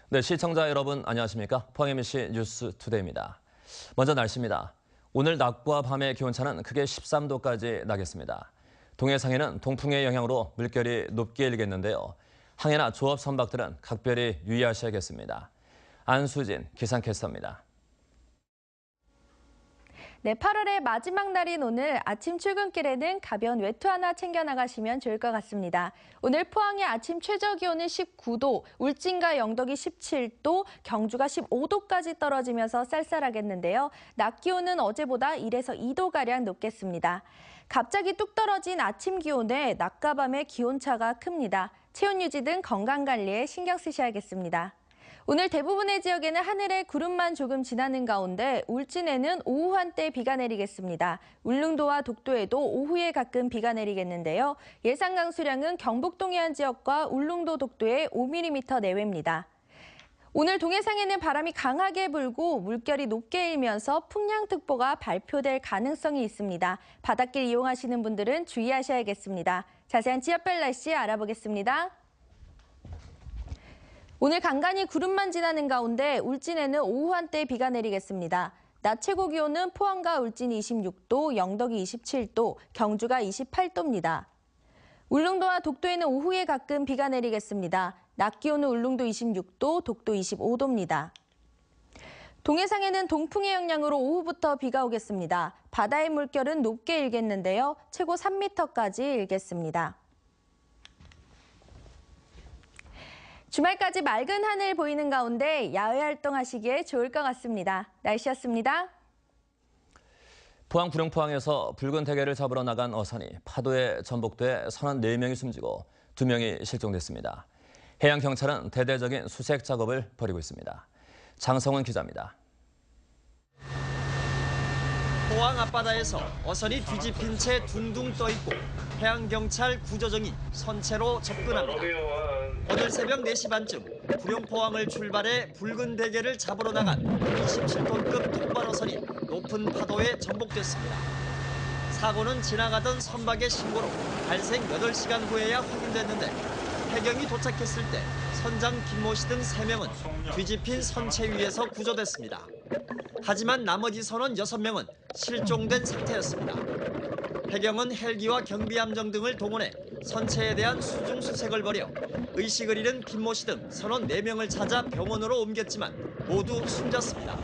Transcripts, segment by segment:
네, 시청자 여러분 안녕하십니까? 포항 MBC 뉴스투데이입니다. 먼저 날씨입니다. 오늘 낮과 밤의 기온차는 크게 13도까지 나겠습니다. 동해상에는 동풍의 영향으로 물결이 높게 일겠는데요. 항해나 조업 선박들은 각별히 유의하셔야겠습니다. 안수진 기상캐스터입니다. 네, 8월의 마지막 날인 오늘 아침 출근길에는 가벼운 외투 하나 챙겨 나가시면 좋을 것 같습니다. 오늘 포항의 아침 최저 기온은 19도, 울진과 영덕이 17도, 경주가 15도까지 떨어지면서 쌀쌀하겠는데요. 낮 기온은 어제보다 1에서 2도가량 높겠습니다. 갑자기 뚝 떨어진 아침 기온에 낮과 밤의 기온차가 큽니다. 체온 유지 등 건강 관리에 신경 쓰셔야겠습니다. 오늘 대부분의 지역에는 하늘에 구름만 조금 지나는 가운데 울진에는 오후 한때 비가 내리겠습니다. 울릉도와 독도에도 오후에 가끔 비가 내리겠는데요. 예상 강수량은 경북 동해안 지역과 울릉도 독도에 5mm 내외입니다. 오늘 동해상에는 바람이 강하게 불고 물결이 높게 일면서 풍랑특보가 발표될 가능성이 있습니다. 바닷길 이용하시는 분들은 주의하셔야겠습니다. 자세한 지역별 날씨 알아보겠습니다. 오늘 간간히 구름만 지나는 가운데 울진에는 오후 한때 비가 내리겠습니다. 낮 최고 기온은 포항과 울진이 26도, 영덕이 27도, 경주가 28도입니다. 울릉도와 독도에는 오후에 가끔 비가 내리겠습니다. 낮 기온은 울릉도 26도, 독도 25도입니다. 동해상에는 동풍의 영향으로 오후부터 비가 오겠습니다. 바다의 물결은 높게 일겠는데요. 최고 3m까지 일겠습니다. 주말까지 맑은 하늘 보이는 가운데 야외 활동하시기에 좋을 것 같습니다. 날씨였습니다. 포항 구룡포항에서 붉은 대게를 잡으러 나간 어선이 파도에 전복돼 선원 4명이 숨지고 2명이 실종됐습니다. 해양경찰은 대대적인 수색 작업을 벌이고 있습니다. 장성훈 기자입니다. 포항 앞바다에서 어선이 뒤집힌 채 둥둥 떠있고 해양경찰 구조정이 선체로 접근합니다. 오늘 새벽 4시 반쯤 구룡포항을 출발해 붉은 대게를 잡으러 나간 27톤급 톡발어선이 높은 파도에 전복됐습니다. 사고는 지나가던 선박의 신고로 발생 8시간 후에야 확인됐는데 해경이 도착했을 때 선장 김모 씨 등 3명은 뒤집힌 선체 위에서 구조됐습니다. 하지만 나머지 선원 6명은 실종된 상태였습니다. 해경은 헬기와 경비함정 등을 동원해 선체에 대한 수중 수색을 벌여 의식을 잃은 김모 씨 등 선원 4명을 찾아 병원으로 옮겼지만 모두 숨졌습니다.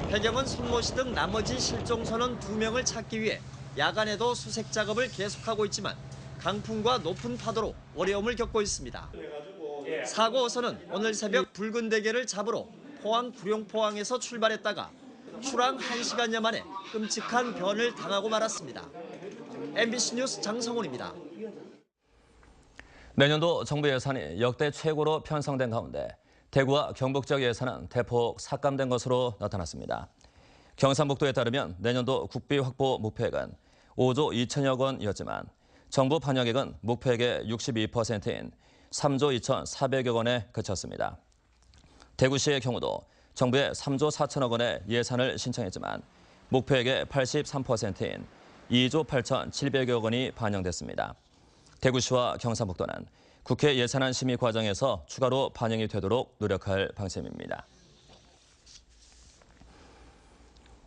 해경은 손모 씨 등 나머지 실종 선원 2명을 찾기 위해 야간에도 수색 작업을 계속하고 있지만 강풍과 높은 파도로 어려움을 겪고 있습니다. 사고 어선은 오늘 새벽 붉은 대게를 잡으러 포항 구룡포항에서 출발했다가 출항 1시간여 만에 끔찍한 변을 당하고 말았습니다. MBC 뉴스 장성훈입니다. 내년도 정부 예산이 역대 최고로 편성된 가운데 대구와 경북 지역 예산은 대폭 삭감된 것으로 나타났습니다. 경상북도에 따르면 내년도 국비 확보 목표액은 5조 2천여 원이었지만 정부 반영액은 목표액의 62%인 3조 2,400여 원에 그쳤습니다. 대구시의 경우도 정부에 3조 4천억 원의 예산을 신청했지만 목표액의 83%인 2조 8,700여 원이 반영됐습니다. 대구시와 경상북도는 국회 예산안 심의 과정에서 추가로 반영이 되도록 노력할 방침입니다.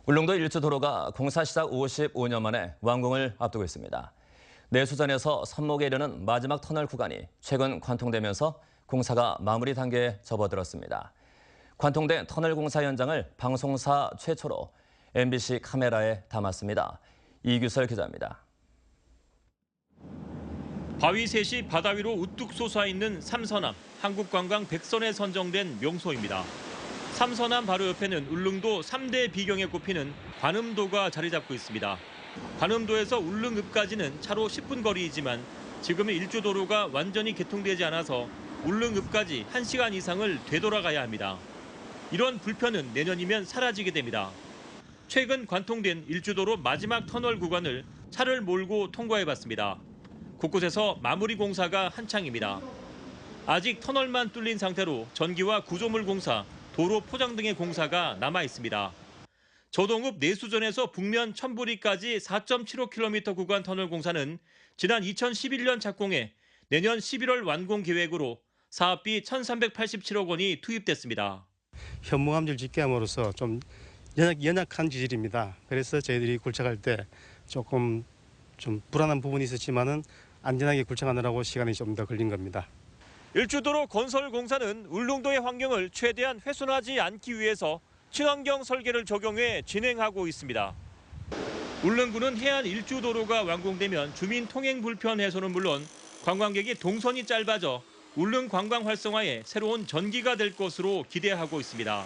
울릉도 일주도로가 공사 시작 55년 만에 완공을 앞두고 있습니다. 내수전에서 선목에 이르는 마지막 터널 구간이 최근 관통되면서 공사가 마무리 단계에 접어들었습니다. 관통된 터널 공사 현장을 방송사 최초로 MBC 카메라에 담았습니다. 이규설 기자입니다. 바위 셋이 바다 위로 우뚝 솟아있는 삼서남, 한국관광 100선에 선정된 명소입니다. 삼서남 바로 옆에는 울릉도 3대 비경에 꼽히는 관음도가 자리 잡고 있습니다. 관음도에서 울릉읍까지는 차로 10분 거리이지만 지금은 일주도로가 완전히 개통되지 않아서 울릉읍까지 1시간 이상을 되돌아가야 합니다. 이런 불편은 내년이면 사라지게 됩니다. 최근 관통된 일주도로 마지막 터널 구간을 차를 몰고 통과해봤습니다. 곳곳에서 마무리 공사가 한창입니다. 아직 터널만 뚫린 상태로 전기와 구조물 공사, 도로 포장 등의 공사가 남아 있습니다. 저동읍 내수전에서 북면 천부리까지 4.75km 구간 터널 공사는 지난 2011년 착공해 내년 11월 완공 계획으로 사업비 1,387억 원이 투입됐습니다. 현무암질 집계함으로써 좀 연약한 기질입니다. 그래서 저희들이 굴착할 때 조금 좀 불안한 부분이 있었지만은 안전하게 굴착하느라고 시간이 좀 더 걸린 겁니다. 일주도로 건설 공사는 울릉도의 환경을 최대한 훼손하지 않기 위해서 친환경 설계를 적용해 진행하고 있습니다. 울릉군은 해안 일주도로가 완공되면 주민 통행 불편 해소는 물론 관광객이 동선이 짧아져 울릉 관광 활성화에 새로운 전기가 될 것으로 기대하고 있습니다.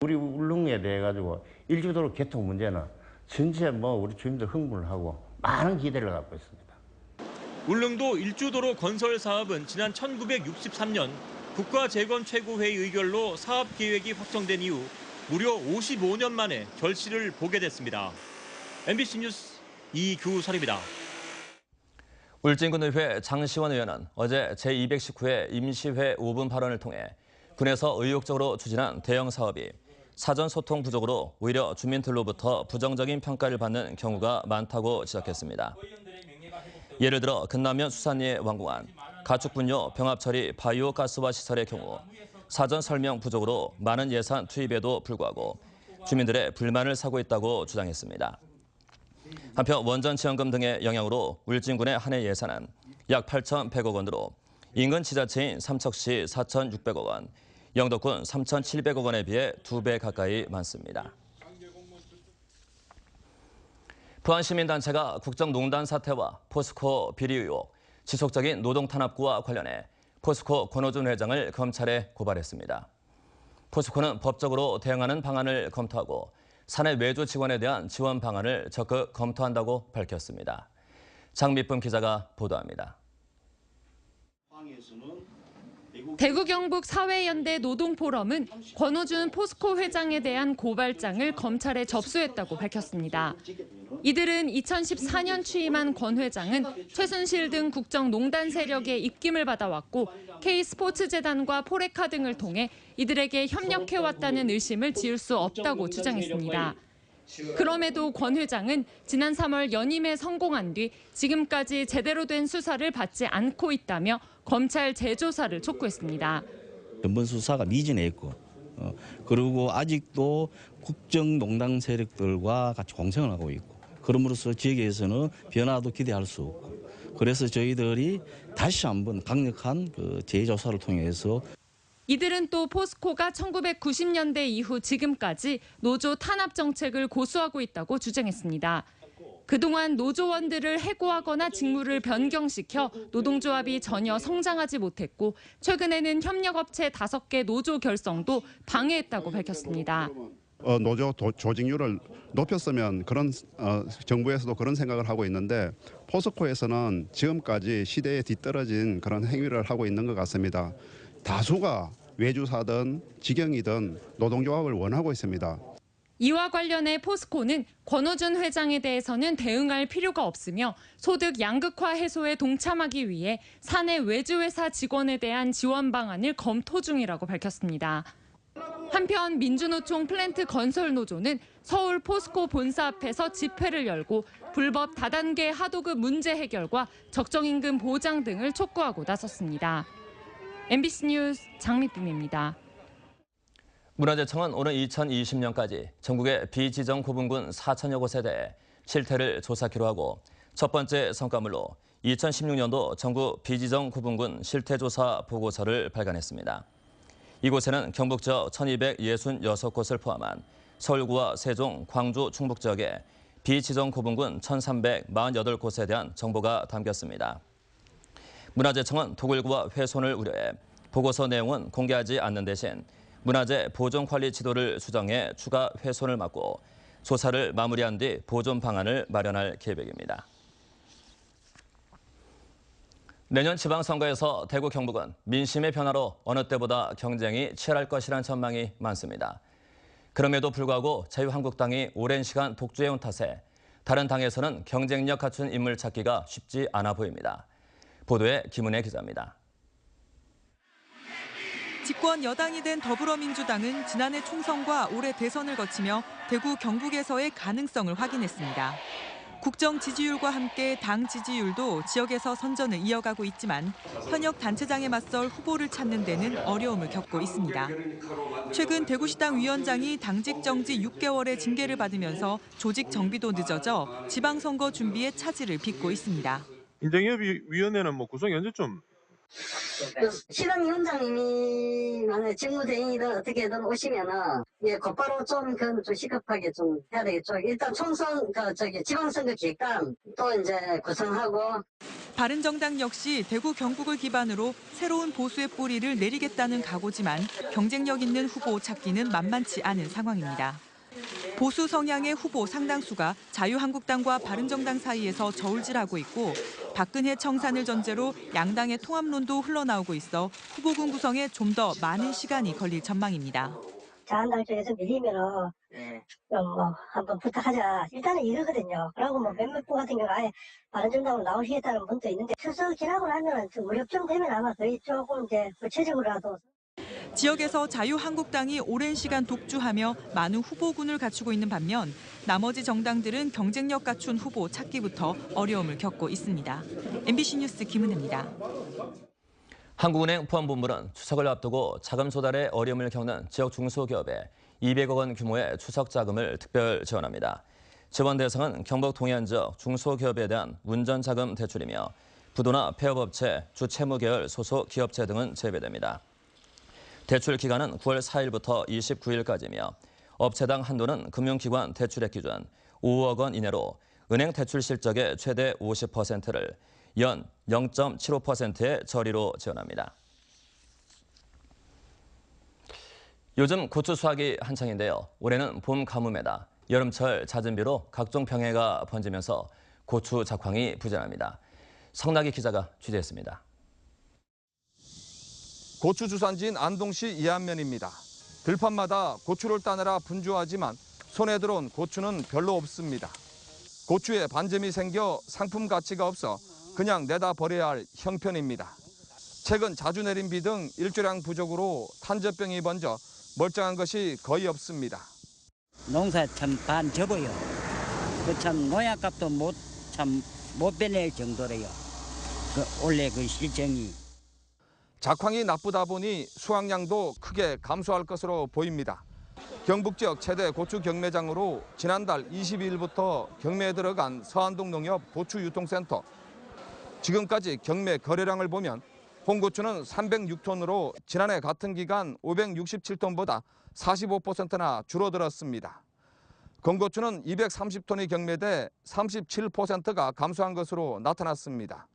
우리 울릉에 대해 가지고 일주도로 교통 문제는 전체 우리 주민들 흥분을 하고 많은 기대를 갖고 있습니다. 울릉도 일주도로 건설 사업은 지난 1963년 국가재건최고회의 의결로 사업 계획이 확정된 이후 무려 55년 만에 결실을 보게 됐습니다. MBC 뉴스 이규설입니다. 울진군의회 장시원 의원은 어제 제219회 임시회 5분 발언을 통해 군에서 의욕적으로 추진한 대형 사업이 사전 소통 부족으로 오히려 주민들로부터 부정적인 평가를 받는 경우가 많다고 지적했습니다. 예를 들어 근남면 수산리에 완공한 가축분뇨 병합처리 바이오 가스화 시설의 경우 사전 설명 부족으로 많은 예산 투입에도 불구하고 주민들의 불만을 사고 있다고 주장했습니다. 한편 원전 지원금 등의 영향으로 울진군의 한 해 예산은 약 8,100억 원으로 인근 지자체인 삼척시 4,600억 원, 영덕군 3,700억 원에 비해 2배 가까이 많습니다. 부안시민단체가 국정농단 사태와 포스코 비리 의혹, 지속적인 노동 탄압구와 관련해 포스코 권호준 회장을 검찰에 고발했습니다. 포스코는 법적으로 대응하는 방안을 검토하고 사내 외주 직원에 대한 지원 방안을 적극 검토한다고 밝혔습니다. 장미쁨 기자가 보도합니다. 대구 경북 사회연대 노동포럼은 권호준 포스코 회장에 대한 고발장을 검찰에 접수했다고 밝혔습니다. 이들은 2014년 취임한 권 회장은 최순실 등 국정농단 세력의 입김을 받아왔고 K스포츠재단과 포레카 등을 통해 이들에게 협력해왔다는 의심을 지울 수 없다고 주장했습니다. 그럼에도 권 회장은 지난 3월 연임에 성공한 뒤 지금까지 제대로 된 수사를 받지 않고 있다며 검찰 재조사를 촉구했습니다. 전번 수사가 미진해 있고 그리고 아직도 국정농단 세력들과 같이 공생을 하고 있고 그럼으로써 지역에서는 변화도 기대할 수 없고 그래서 저희들이 다시 한번 강력한 재조사를 통해서 이들은 또 포스코가 1990년대 이후 지금까지 노조 탄압 정책을 고수하고 있다고 주장했습니다. 그동안 노조원들을 해고하거나 직무를 변경시켜 노동조합이 전혀 성장하지 못했고 최근에는 협력업체 5개 노조 결성도 방해했다고 밝혔습니다. 노조 조직률을 높였으면 그런 정부에서도 그런 생각을 하고 있는데 포스코에서는 지금까지 시대에 뒤떨어진 그런 행위를 하고 있는 것 같습니다. 다수가 외주사든 직영이든 노동조합을 원하고 있습니다. 이와 관련해 포스코는 권호준 회장에 대해서는 대응할 필요가 없으며 소득 양극화 해소에 동참하기 위해 사내 외주회사 직원에 대한 지원 방안을 검토 중이라고 밝혔습니다. 한편 민주노총 플랜트 건설노조는 서울 포스코 본사 앞에서 집회를 열고 불법 다단계 하도급 문제 해결과 적정임금 보장 등을 촉구하고 나섰습니다. MBC 뉴스 장미쁨입니다. 문화재청은 오는 2020년까지 전국의 비지정 고분군 4천여 곳에 대해 실태를 조사키로 하고 첫 번째 성과물로 2016년도 전국 비지정 고분군 실태조사 보고서를 발간했습니다. 이곳에는 경북 지역 1,266곳을 포함한 서울구와 세종, 광주, 충북 지역의 비지정 고분군 1,348곳에 대한 정보가 담겼습니다. 문화재청은 도굴과 훼손을 우려해 보고서 내용은 공개하지 않는 대신 문화재 보존 관리 지도를 수정해 추가 훼손을 막고 조사를 마무리한 뒤 보존 방안을 마련할 계획입니다. 내년 지방선거에서 대구 경북은 민심의 변화로 어느 때보다 경쟁이 치열할 것이라는 전망이 많습니다. 그럼에도 불구하고 자유한국당이 오랜 시간 독주해온 탓에 다른 당에서는 경쟁력 갖춘 인물 찾기가 쉽지 않아 보입니다. 보도에 김은혜 기자입니다. 집권 여당이 된 더불어민주당은 지난해 총선과 올해 대선을 거치며 대구 경북에서의 가능성을 확인했습니다. 국정 지지율과 함께 당 지지율도 지역에서 선전을 이어가고 있지만 현역 단체장에 맞설 후보를 찾는 데는 어려움을 겪고 있습니다. 최근 대구시당 위원장이 당직 정지 6개월의 징계를 받으면서 조직 정비도 늦어져 지방선거 준비에 차질을 빚고 있습니다. 인정협의위원회는 구성이 언제쯤? 시당위원장님이 직무대행이든 어떻게든 오시면은 곧바로 좀 시급하게 좀 해야 되겠죠. 일단 총선 지방선거 기획단 또 이제 구성하고. 바른정당 역시 대구 경북을 기반으로 새로운 보수의 뿌리를 내리겠다는 각오지만 경쟁력 있는 후보 찾기는 만만치 않은 상황입니다. 보수 성향의 후보 상당수가 자유한국당과 바른정당 사이에서 저울질하고 있고 박근혜 청산을 전제로 양당의 통합론도 흘러나오고 있어 후보군 구성에 좀 더 많은 시간이 걸릴 전망입니다. 자한당 쪽에서 밀리면은 한번 부탁하자. 일단은 이러거든요. 그러고 몇몇 분 같은 경우 아예 바른정당으로 나오시겠다는 분도 있는데 추석 지나고 나면은 무력정 되면 아마 거의 조금 이제 구체적으로라도. 지역에서 자유한국당이 오랜 시간 독주하며 많은 후보군을 갖추고 있는 반면 나머지 정당들은 경쟁력 갖춘 후보 찾기부터 어려움을 겪고 있습니다. MBC 뉴스 김은혜입니다. 한국은행 포함본부는 추석을 앞두고 자금 조달에 어려움을 겪는 지역 중소기업에 200억 원 규모의 추석 자금을 특별 지원합니다. 지원 대상은 경북 동해안 지역 중소기업에 대한 운전자금 대출이며 부도나 폐업업체, 주채무 계열 소속 기업체 등은 제외됩니다. 대출 기간은 9월 4일부터 29일까지며 업체당 한도는 금융기관 대출액 기준 5억 원 이내로 은행 대출 실적의 최대 50%를 연 0.75%의 저리로 지원합니다. 요즘 고추 수확이 한창인데요. 올해는 봄 가뭄에다 여름철 잦은 비로 각종 병해가 번지면서 고추 작황이 부진합니다. 성나기 기자가 취재했습니다. 고추 주산지인 안동시 이안면입니다. 들판마다 고추를 따느라 분주하지만 손에 들어온 고추는 별로 없습니다. 고추에 반점이 생겨 상품 가치가 없어 그냥 내다 버려야 할 형편입니다. 최근 자주 내린 비 등 일조량 부족으로 탄저병이 번져 멀쩡한 것이 거의 없습니다. 농사 참 반 접어요. 참 농약값도 못 빼낼 정도래요. 올해 실정이. 작황이 나쁘다 보니 수확량도 크게 감소할 것으로 보입니다. 경북 지역 최대 고추 경매장으로 지난달 22일부터 경매에 들어간 서안동 농협 고추유통센터. 지금까지 경매 거래량을 보면 홍고추는 306톤으로 지난해 같은 기간 567톤보다 45%나 줄어들었습니다. 건고추는 230톤이 경매돼 37%가 감소한 것으로 나타났습니다.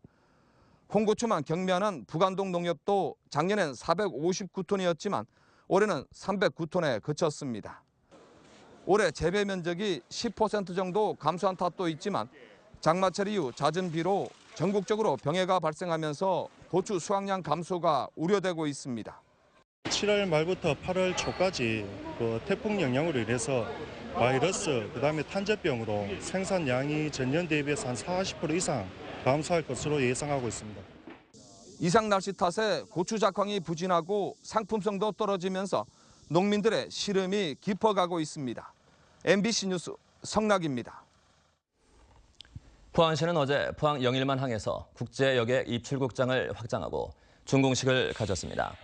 홍고추만 경매하는 북안동 농협도 작년엔 459톤이었지만 올해는 309톤에 그쳤습니다. 올해 재배 면적이 10% 정도 감소한 탓도 있지만 장마철 이후 잦은 비로 전국적으로 병해가 발생하면서 고추 수확량 감소가 우려되고 있습니다. 7월 말부터 8월 초까지 태풍 영향으로 인해서 바이러스, 그다음에 탄저병으로 생산량이 전년 대비해서 한 40% 이상 감소할 것으로 예상하고 있습니다. 이상 날씨 탓에 고추 작황이 부진하고 상품성도 떨어지면서 농민들의 시름이 깊어가고 있습니다. MBC 뉴스 성락입니다. 포항시는 어제 포항 영일만 항에서 국제여객 입출국장을 확장하고 준공식을 가졌습니다.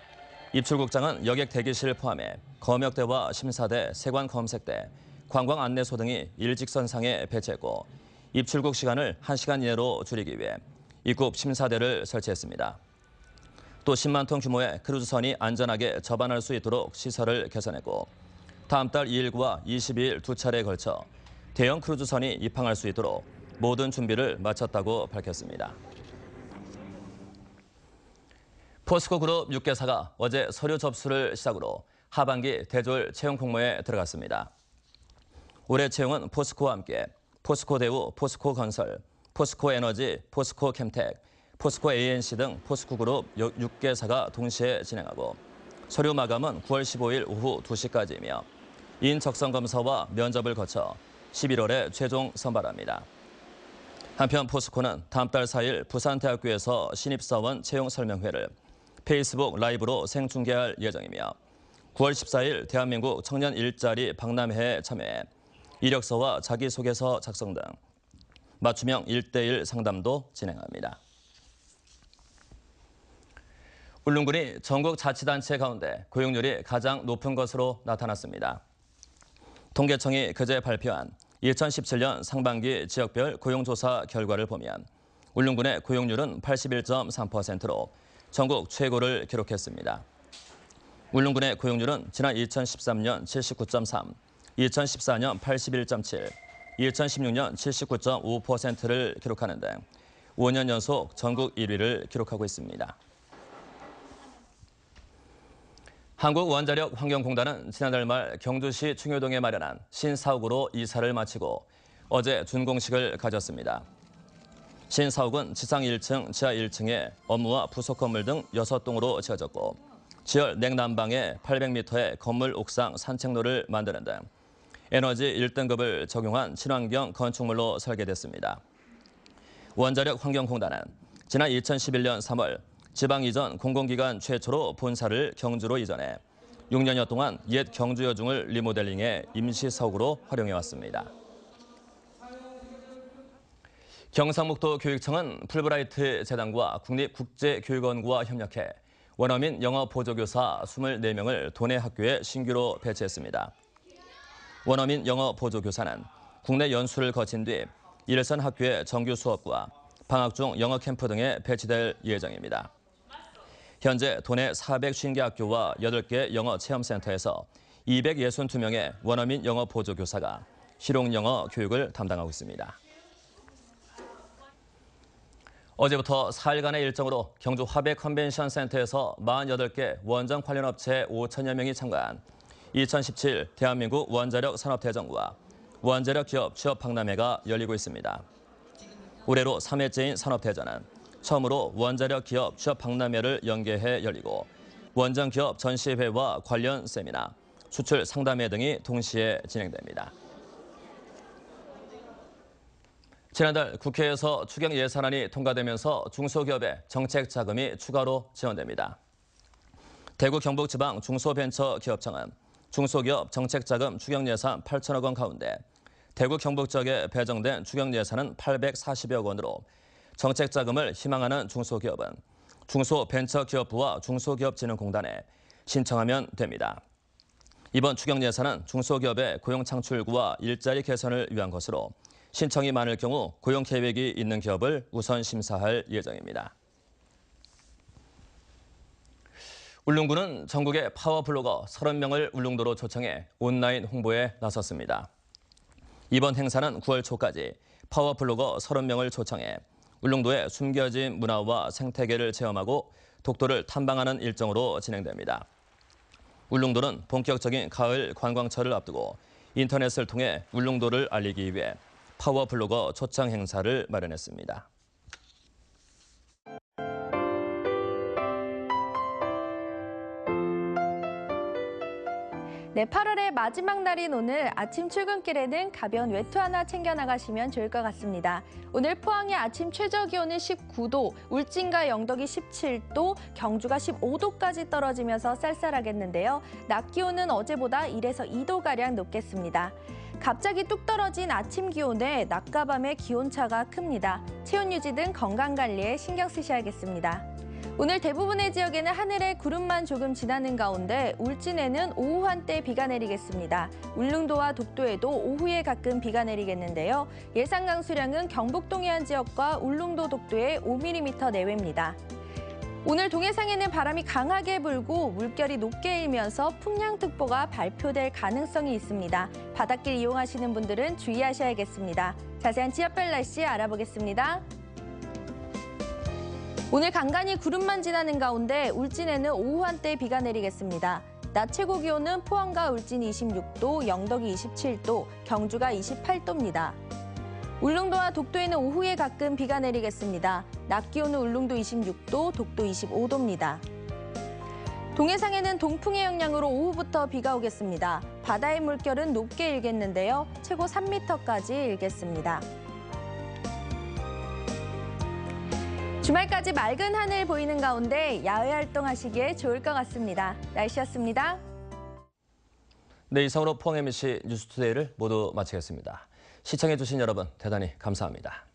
입출국장은 여객 대기실 포함해 검역대와 심사대, 세관 검색대, 관광 안내소 등이 일직선상에 배치했고 입출국 시간을 1시간 이내로 줄이기 위해 입국 심사대를 설치했습니다. 또 10만 톤 규모의 크루즈선이 안전하게 접안할 수 있도록 시설을 개선했고 다음 달 2일과 22일 두 차례에 걸쳐 대형 크루즈선이 입항할 수 있도록 모든 준비를 마쳤다고 밝혔습니다. 포스코 그룹 6개사가 어제 서류 접수를 시작으로 하반기 대졸 채용 공모에 들어갔습니다. 올해 채용은 포스코와 함께 포스코 대우, 포스코 건설, 포스코 에너지, 포스코 캠텍, 포스코 ANC 등 포스코 그룹 6개사가 동시에 진행하고 서류 마감은 9월 15일 오후 2시까지이며 인적성 검사와 면접을 거쳐 11월에 최종 선발합니다. 한편 포스코는 다음 달 4일 부산대학교에서 신입사원 채용 설명회를 페이스북 라이브로 생중계할 예정이며 9월 14일 대한민국 청년 일자리 박람회에 참여해 이력서와 자기소개서 작성 등 맞춤형 1:1 상담도 진행합니다. 울릉군이 전국 자치단체 가운데 고용률이 가장 높은 것으로 나타났습니다. 통계청이 그제 발표한 2017년 상반기 지역별 고용조사 결과를 보면 울릉군의 고용률은 81.3%로 전국 최고를 기록했습니다. 울릉군의 고용률은 지난 2013년 79.3, 2014년 81.7, 2016년 79.5%를 기록하는 등 5년 연속 전국 1위를 기록하고 있습니다. 한국원자력환경공단은 지난달 말 경주시 충효동에 마련한 신사옥으로 이사를 마치고 어제 준공식을 가졌습니다. 신사옥은 지상 1층, 지하 1층에 업무와 부속 건물 등 6동으로 지어졌고 지열 냉난방에 800m의 건물 옥상 산책로를 만드는 등 에너지 1등급을 적용한 친환경 건축물로 설계됐습니다. 원자력환경공단은 지난 2011년 3월 지방 이전 공공기관 최초로 본사를 경주로 이전해 6년여 동안 옛 경주여중을 리모델링해 임시사옥으로 활용해왔습니다. 경상북도 교육청은 풀브라이트 재단과 국립국제교육원과 협력해 원어민 영어 보조교사 24명을 도내 학교에 신규로 배치했습니다. 원어민 영어 보조교사는 국내 연수를 거친 뒤 일선 학교의 정규 수업과 방학 중 영어 캠프 등에 배치될 예정입니다. 현재 도내 450개 학교와 8개 영어 체험센터에서 262명의 원어민 영어 보조교사가 실용 영어 교육을 담당하고 있습니다. 어제부터 4일간의 일정으로 경주 화백 컨벤션 센터에서 48개 원전 관련 업체 5천여 명이 참가한 2017 대한민국 원자력 산업대전과 원자력 기업 취업 박람회가 열리고 있습니다. 올해로 3회째인 산업대전은 처음으로 원자력 기업 취업 박람회를 연계해 열리고 원전 기업 전시회와 관련 세미나, 수출 상담회 등이 동시에 진행됩니다. 지난달 국회에서 추경 예산안이 통과되면서 중소기업에 정책 자금이 추가로 지원됩니다. 대구 경북지방 중소벤처기업청은 중소기업 정책 자금 추경 예산 8천억 원 가운데 대구 경북 지역에 배정된 추경 예산은 840여 원으로 정책 자금을 희망하는 중소기업은 중소벤처기업부와 중소기업진흥공단에 신청하면 됩니다. 이번 추경 예산은 중소기업의 고용 창출과 일자리 개선을 위한 것으로 신청이 많을 경우 고용 계획이 있는 기업을 우선 심사할 예정입니다. 울릉군은 전국의 파워블로거 30명을 울릉도로 초청해 온라인 홍보에 나섰습니다. 이번 행사는 9월 초까지 파워블로거 30명을 초청해 울릉도의 숨겨진 문화와 생태계를 체험하고 독도를 탐방하는 일정으로 진행됩니다. 울릉도는 본격적인 가을 관광철을 앞두고 인터넷을 통해 울릉도를 알리기 위해 파워블로거 초청 행사를 마련했습니다. 네, 8월의 마지막 날인 오늘 아침 출근길에는 가벼운 외투 하나 챙겨 나가시면 좋을 것 같습니다. 오늘 포항의 아침 최저 기온은 19도, 울진과 영덕이 17도, 경주가 15도까지 떨어지면서 쌀쌀하겠는데요. 낮 기온은 어제보다 1에서 2도가량 높겠습니다. 갑자기 뚝 떨어진 아침 기온에 낮과 밤의 기온차가 큽니다. 체온 유지 등 건강 관리에 신경 쓰셔야겠습니다. 오늘 대부분의 지역에는 하늘에 구름만 조금 지나는 가운데 울진에는 오후 한때 비가 내리겠습니다. 울릉도와 독도에도 오후에 가끔 비가 내리겠는데요. 예상 강수량은 경북 동해안 지역과 울릉도 독도에 5mm 내외입니다. 오늘 동해상에는 바람이 강하게 불고 물결이 높게 일면서 풍랑특보가 발표될 가능성이 있습니다. 바닷길 이용하시는 분들은 주의하셔야겠습니다. 자세한 지역별 날씨 알아보겠습니다. 오늘 간간히 구름만 지나는 가운데 울진에는 오후 한때 비가 내리겠습니다. 낮 최고 기온은 포항과 울진 26도, 영덕이 27도, 경주가 28도입니다. 울릉도와 독도에는 오후에 가끔 비가 내리겠습니다. 낮 기온은 울릉도 26도, 독도 25도입니다. 동해상에는 동풍의 영향으로 오후부터 비가 오겠습니다. 바다의 물결은 높게 일겠는데요. 최고 3m까지 일겠습니다. 주말까지 맑은 하늘 보이는 가운데 야외 활동하시기에 좋을 것 같습니다. 날씨였습니다. 네, 이상으로 포항 MBC 뉴스투데이를 모두 마치겠습니다. 시청해주신 여러분 대단히 감사합니다.